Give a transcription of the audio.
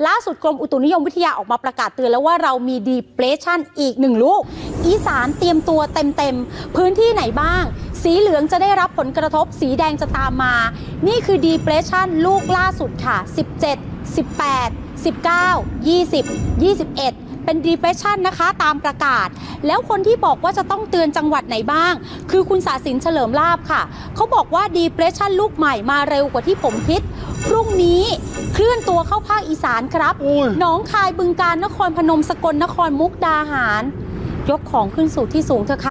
ล่าสุดกรมอุตุนิยมวิทยาออกมาประกาศเตือนแล้วว่าเรามี depression อีก1 ลูกอีสานเตรียมตัวเต็มพื้นที่ไหนบ้างสีเหลืองจะได้รับผลกระทบสีแดงจะตามมานี่คือ depression ลูกล่าสุดค่ะ17 18 19 20 21เป็น depression นะคะตามประกาศแล้วคนที่บอกว่าจะต้องเตือนจังหวัดไหนบ้างคือคุณศาสินเฉลิมลาภค่ะเขาบอกว่า depression ลูกใหม่มาเร็วกว่าที่ผมคิดพรุ่งนี้เคลื่อนตัวเข้าภาคอีสานครับหนองคายบึงกาฬนครพนมสกลนครมุกดาหารยกของขึ้นสู่ที่สูงเถอะค่ะ